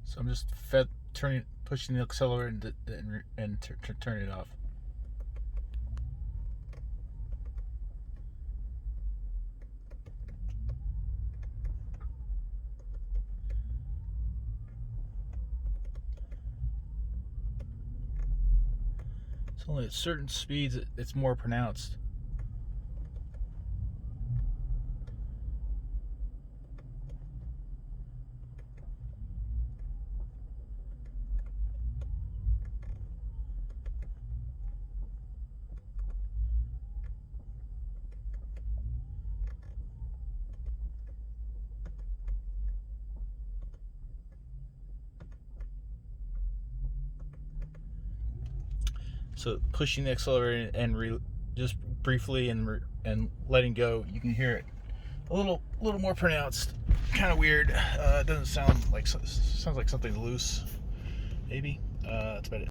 So I'm just pushing the accelerator and turn it off. It's only at certain speeds it's more pronounced. So pushing the accelerator and just briefly and letting go, you can hear it a little more pronounced. Kind of weird. It doesn't sound like, sounds like something loose. Maybe. That's about it.